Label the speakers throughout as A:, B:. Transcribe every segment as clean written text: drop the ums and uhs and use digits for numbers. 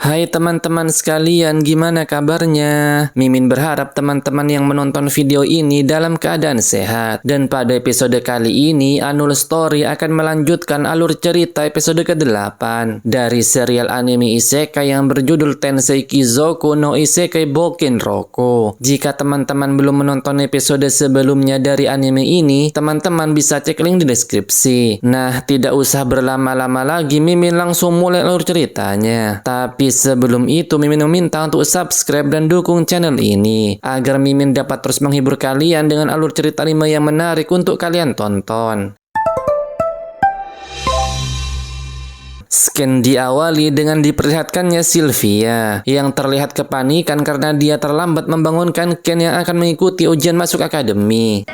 A: Hai teman-teman sekalian, gimana kabarnya? Mimin berharap teman-teman yang menonton video ini dalam keadaan sehat. Dan pada episode kali ini, Anul Story akan melanjutkan alur cerita episode ke-8 dari serial anime isekai yang berjudul Tensei Kizoku no Isekai Boken Roko. Jika teman-teman belum menonton episode sebelumnya dari anime ini, teman-teman bisa cek link di deskripsi. Nah, tidak usah berlama-lama lagi, Mimin langsung mulai alur ceritanya. Tapi sebelum itu, Mimin meminta untuk subscribe dan dukung channel ini agar Mimin dapat terus menghibur kalian dengan alur cerita anime yang menarik untuk kalian tonton. Scan diawali dengan diperlihatkannya Sylvia yang terlihat kepanikan karena dia terlambat membangunkan Ken yang akan mengikuti ujian masuk akademi.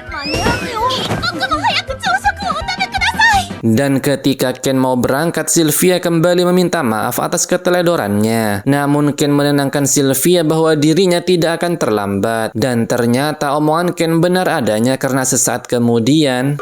A: Dan ketika Ken mau berangkat, Sylvia kembali meminta maaf atas keteledorannya. Namun Ken menenangkan Sylvia bahwa dirinya tidak akan terlambat. Dan ternyata omongan Ken benar adanya karena sesaat kemudian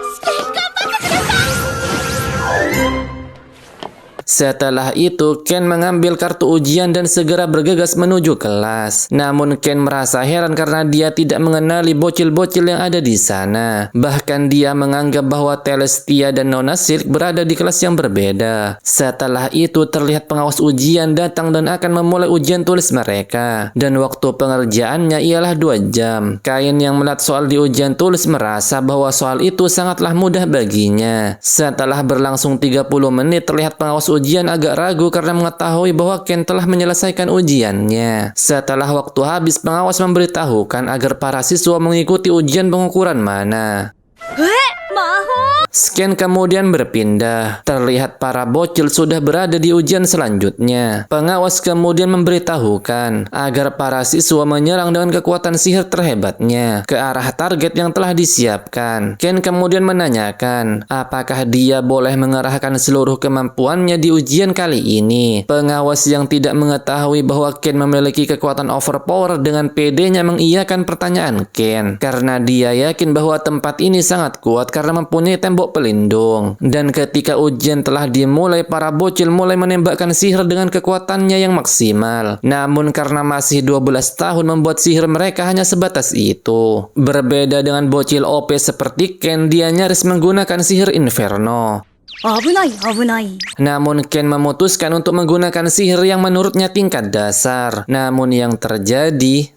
A: setelah itu, Ken mengambil kartu ujian dan segera bergegas menuju kelas. Namun Ken merasa heran karena dia tidak mengenali bocil-bocil yang ada di sana. Bahkan dia menganggap bahwa Telestia dan Nona Silk berada di kelas yang berbeda. Setelah itu terlihat pengawas ujian datang dan akan memulai ujian tulis mereka. Dan waktu pengerjaannya ialah 2 jam. Kain yang melihat soal di ujian tulis merasa bahwa soal itu sangatlah mudah baginya. Setelah berlangsung 30 menit terlihat pengawas ujian agak ragu karena mengetahui bahwa Ken telah menyelesaikan ujiannya. Setelah waktu habis, pengawas memberitahukan agar para siswa mengikuti ujian pengukuran mana. Scan kemudian berpindah. Terlihat para bocil sudah berada di ujian selanjutnya. Pengawas kemudian memberitahukan agar para siswa menyerang dengan kekuatan sihir terhebatnya ke arah target yang telah disiapkan. Ken kemudian menanyakan apakah dia boleh mengerahkan seluruh kemampuannya di ujian kali ini. Pengawas yang tidak mengetahui bahwa Ken memiliki kekuatan overpower dengan pedenya mengiyakan pertanyaan Ken karena dia yakin bahwa tempat ini sangat kuat karena mempunyai tembok pelindung. Dan ketika ujian telah dimulai, para bocil mulai menembakkan sihir dengan kekuatannya yang maksimal. Namun karena masih 12 tahun membuat sihir mereka hanya sebatas itu. Berbeda dengan bocil OP seperti Ken, dia nyaris menggunakan sihir Inferno. Namun Ken memutuskan untuk menggunakan sihir yang menurutnya tingkat dasar. Namun yang terjadi,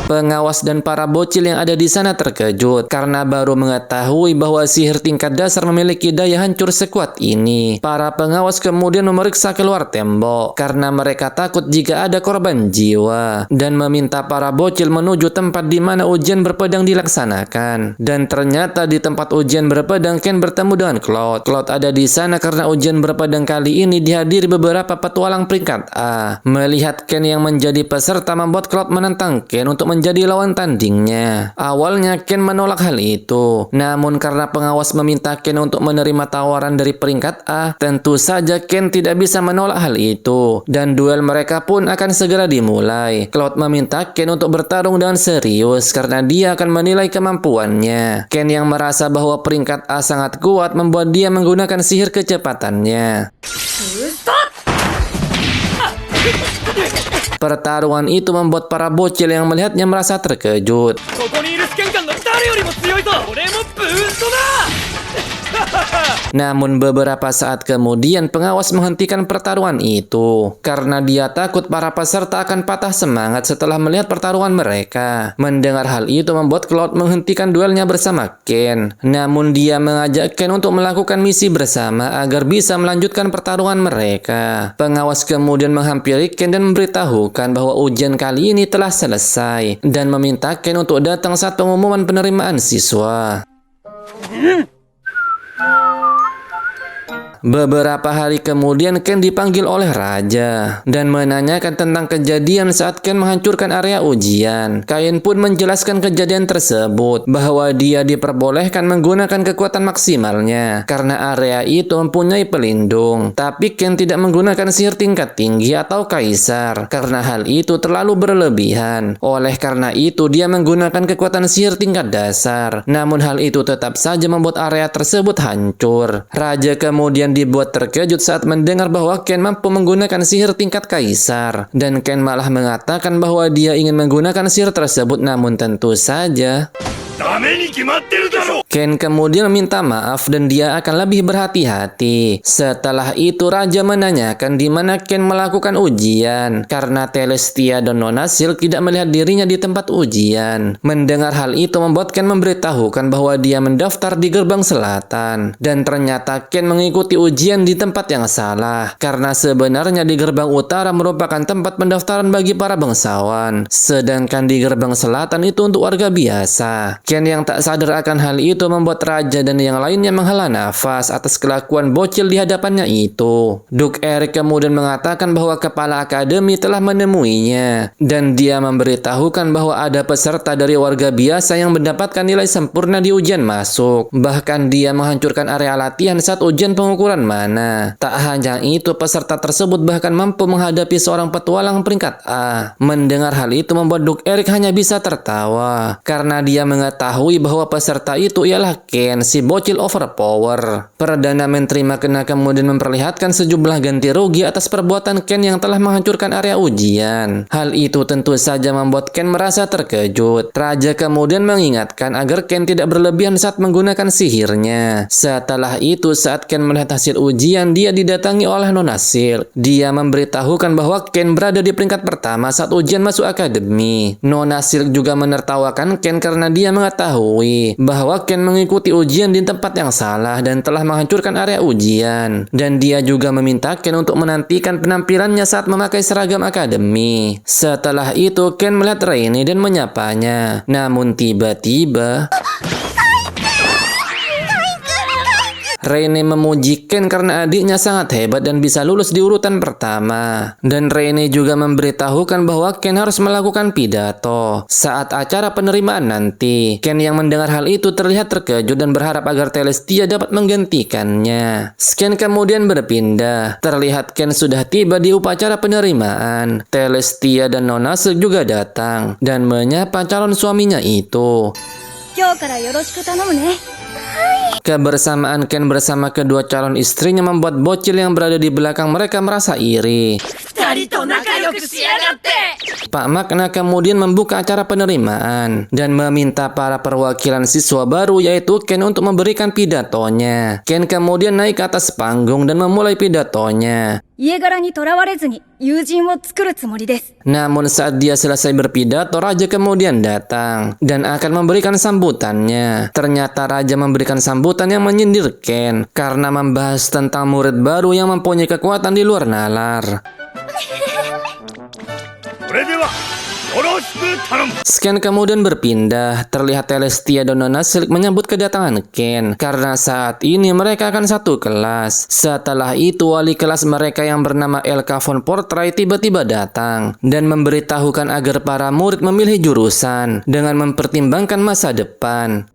A: pengawas dan para bocil yang ada di sana terkejut karena baru mengetahui bahwa sihir tingkat dasar memiliki daya hancur sekuat ini. Para pengawas kemudian memeriksa keluar tembok karena mereka takut jika ada korban jiwa dan meminta para bocil menuju tempat di mana ujian berpedang dilaksanakan. Dan ternyata di tempat ujian berpedang, Ken bertemu dengan Cloud. Cloud ada di sana karena ujian berpedang kali ini dihadiri beberapa petualang peringkat A. Melihat Ken yang menjadi peserta membuat Cloud menentang Ken untuk menjadi lawan tandingnya. Awalnya Ken menolak hal itu. Namun karena pengawas meminta Ken untuk menerima tawaran dari peringkat A, tentu saja Ken tidak bisa menolak hal itu. Dan duel mereka pun akan segera dimulai. Cloud meminta Ken untuk bertarung dengan serius karena dia akan menilai kemampuannya. Ken yang merasa bahwa peringkat A sangat kuat membuat dia menggunakan sihir kecepatannya. Pertarungan itu membuat para bocil yang melihatnya merasa terkejut. Namun beberapa saat kemudian pengawas menghentikan pertarungan itu karena dia takut para peserta akan patah semangat setelah melihat pertarungan mereka. Mendengar hal itu membuat Cloud menghentikan duelnya bersama Ken. Namun dia mengajak Ken untuk melakukan misi bersama agar bisa melanjutkan pertarungan mereka. Pengawas kemudian menghampiri Ken dan memberitahukan bahwa ujian kali ini telah selesai dan meminta Ken untuk datang saat pengumuman penerimaan siswa. Beberapa hari kemudian Ken dipanggil oleh raja dan menanyakan tentang kejadian saat Ken menghancurkan area ujian. Kain pun menjelaskan kejadian tersebut, bahwa dia diperbolehkan menggunakan kekuatan maksimalnya karena area itu mempunyai pelindung. Tapi Ken tidak menggunakan sihir tingkat tinggi atau kaisar karena hal itu terlalu berlebihan. Oleh karena itu dia menggunakan kekuatan sihir tingkat dasar. Namun hal itu tetap saja membuat area tersebut hancur. Raja kemudian dibuat terkejut saat mendengar bahwa Ken mampu menggunakan sihir tingkat kaisar. Dan Ken malah mengatakan bahwa dia ingin menggunakan sihir tersebut, namun tentu saja Ken kemudian meminta maaf dan dia akan lebih berhati-hati. Setelah itu raja menanyakan di mana Ken melakukan ujian karena Telestia dan Nona Silk tidak melihat dirinya di tempat ujian. Mendengar hal itu membuat Ken memberitahukan bahwa dia mendaftar di gerbang selatan, dan ternyata Ken mengikuti ujian di tempat yang salah karena sebenarnya di gerbang utara merupakan tempat pendaftaran bagi para bangsawan, sedangkan di gerbang selatan itu untuk warga biasa. Ken yang tak sadar akan hal itu membuat raja dan yang lainnya menghela nafas atas kelakuan bocil di hadapannya itu. Duke Eric kemudian mengatakan bahwa kepala akademi telah menemuinya dan dia memberitahukan bahwa ada peserta dari warga biasa yang mendapatkan nilai sempurna di ujian masuk. Bahkan dia menghancurkan area latihan saat ujian pengukuran mana. Tak hanya itu, peserta tersebut bahkan mampu menghadapi seorang petualang peringkat A. Mendengar hal itu membuat Duke Eric hanya bisa tertawa karena dia mengetahui bahwa peserta itu ialah Ken, si bocil overpower. Perdana Menteri Makena kemudian memperlihatkan sejumlah ganti rugi atas perbuatan Ken yang telah menghancurkan area ujian. Hal itu tentu saja membuat Ken merasa terkejut. Raja kemudian mengingatkan agar Ken tidak berlebihan saat menggunakan sihirnya. Setelah itu, saat Ken melihat hasil ujian, dia didatangi oleh Nona Silk. Dia memberitahukan bahwa Ken berada di peringkat pertama saat ujian masuk akademi. Nona Silk juga menertawakan Ken karena dia mengetahui bahwa Ken mengikuti ujian di tempat yang salah dan telah menghancurkan area ujian. Dan dia juga meminta Ken untuk menantikan penampilannya saat memakai seragam akademi. Setelah itu, Ken melihat Raine dan menyapanya. Namun tiba-tiba Raine memuji Ken karena adiknya sangat hebat dan bisa lulus di urutan pertama. Dan Raine juga memberitahukan bahwa Ken harus melakukan pidato saat acara penerimaan nanti. Ken yang mendengar hal itu terlihat terkejut dan berharap agar Telestia dapat menggantikannya. Ken kemudian berpindah. Terlihat Ken sudah tiba di upacara penerimaan. Telestia dan Nona Silk juga datang dan menyapa calon suaminya itu. Kebersamaan Ken bersama kedua calon istrinya membuat bocil yang berada di belakang mereka merasa iri. Pak Makna kemudian membuka acara penerimaan dan meminta para perwakilan siswa baru yaitu Ken untuk memberikan pidatonya. Ken kemudian naik ke atas panggung dan memulai pidatonya. Namun saat dia selesai berpidato, raja kemudian datang dan akan memberikan sambutannya. Ternyata raja memberikan sambutan yang menyindir Ken karena membahas tentang murid baru yang mempunyai kekuatan di luar nalar. Ken kemudian berpindah. Terlihat Telestia dan Nona Silk menyambut kedatangan Ken karena saat ini mereka akan satu kelas. Setelah itu, wali kelas mereka yang bernama Elka von Portray tiba-tiba datang dan memberitahukan agar para murid memilih jurusan dengan mempertimbangkan masa depan.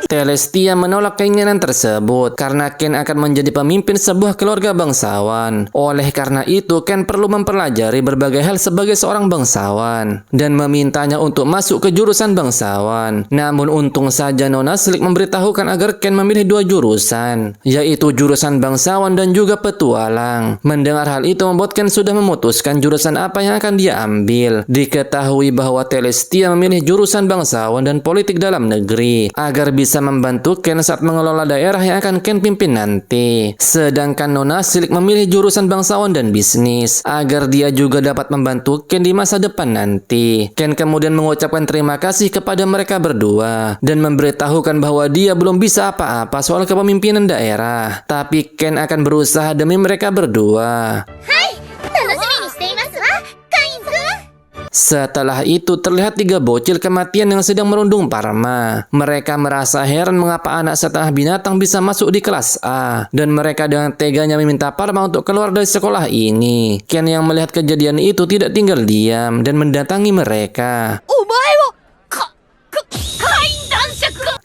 A: Telestia menolak keinginan tersebut karena Ken akan menjadi pemimpin sebuah keluarga bangsawan. Oleh karena itu, Ken perlu mempelajari berbagai hal sebagai seorang bangsawan dan memintanya untuk masuk ke jurusan bangsawan. Namun untung saja Nona Silk memberitahukan agar Ken memilih dua jurusan, yaitu jurusan bangsawan dan juga petualang. Mendengar hal itu membuat Ken sudah memutuskan jurusan apa yang akan dia ambil. Diketahui bahwa Telestia memilih jurusan bangsawan dan politik dalam negeri agar bisa membantu Ken saat mengelola daerah yang akan Ken pimpin nanti. Sedangkan Nona Silk memilih jurusan bangsawan dan bisnis agar dia juga dapat membantu Ken di masa depan nanti. Ken kemudian mengucapkan terima kasih kepada mereka berdua dan memberitahukan bahwa dia belum bisa apa-apa soal kepemimpinan daerah, tapi Ken akan berusaha demi mereka berdua. Setelah itu terlihat 3 bocil kematian yang sedang merundung Parma. Mereka merasa heran mengapa anak setengah binatang bisa masuk di kelas A. Dan mereka dengan teganya meminta Parma untuk keluar dari sekolah ini. Ken yang melihat kejadian itu tidak tinggal diam dan mendatangi mereka.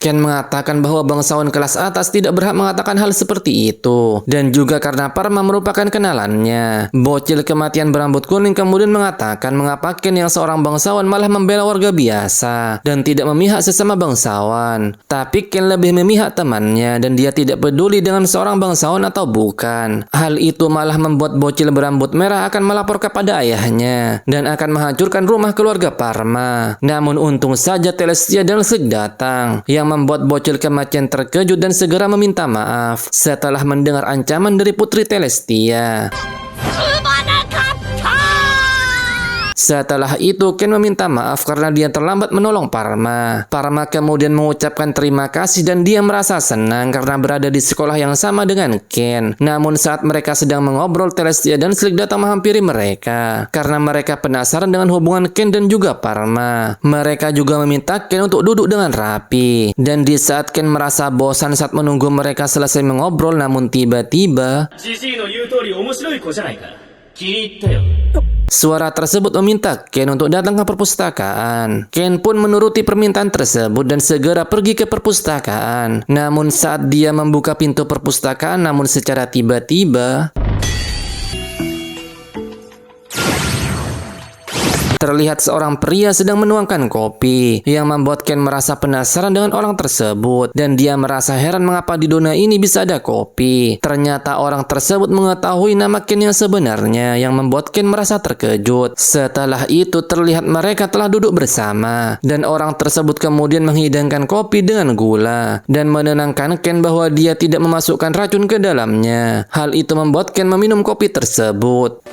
A: Ken mengatakan bahwa bangsawan kelas atas tidak berhak mengatakan hal seperti itu. Dan juga karena Parma merupakan kenalannya. Bocil kematian berambut kuning kemudian mengatakan mengapa Ken yang seorang bangsawan malah membela warga biasa dan tidak memihak sesama bangsawan. Tapi Ken lebih memihak temannya dan dia tidak peduli dengan seorang bangsawan atau bukan. Hal itu malah membuat bocil berambut merah akan melapor kepada ayahnya dan akan menghancurkan rumah keluarga Parma. Namun untung saja Telestia dan Slick datang yang membuat bocil kematian terkejut dan segera meminta maaf setelah mendengar ancaman dari Putri Telestia. Setelah itu, Ken meminta maaf karena dia terlambat menolong Parma. Parma kemudian mengucapkan terima kasih dan dia merasa senang karena berada di sekolah yang sama dengan Ken. Namun saat mereka sedang mengobrol, Telestia dan Slick datang menghampiri mereka karena mereka penasaran dengan hubungan Ken dan juga Parma. Mereka juga meminta Ken untuk duduk dengan rapi. Dan di saat Ken merasa bosan saat menunggu mereka selesai mengobrol, namun tiba-tiba suara tersebut meminta Ken untuk datang ke perpustakaan. Ken pun menuruti permintaan tersebut dan segera pergi ke perpustakaan. Namun saat dia membuka pintu perpustakaan, namun secara tiba-tiba terlihat seorang pria sedang menuangkan kopi yang membuat Ken merasa penasaran dengan orang tersebut dan dia merasa heran mengapa di dunia ini bisa ada kopi. Ternyata orang tersebut mengetahui nama Ken yang sebenarnya yang membuat Ken merasa terkejut. Setelah itu terlihat mereka telah duduk bersama dan orang tersebut kemudian menghidangkan kopi dengan gula dan menenangkan Ken bahwa dia tidak memasukkan racun ke dalamnya. Hal itu membuat Ken meminum kopi tersebut.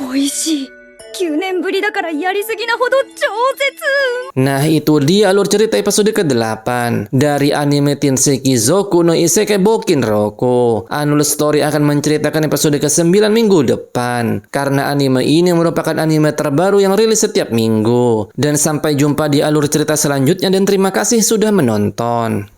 A: Nah, itu dia alur cerita episode ke-8 dari anime Tenseki Zoku no Isekai Bokin Roku. Annual Story akan menceritakan episode ke-9 minggu depan karena anime ini merupakan anime terbaru yang rilis setiap minggu. Dan sampai jumpa di alur cerita selanjutnya dan terima kasih sudah menonton.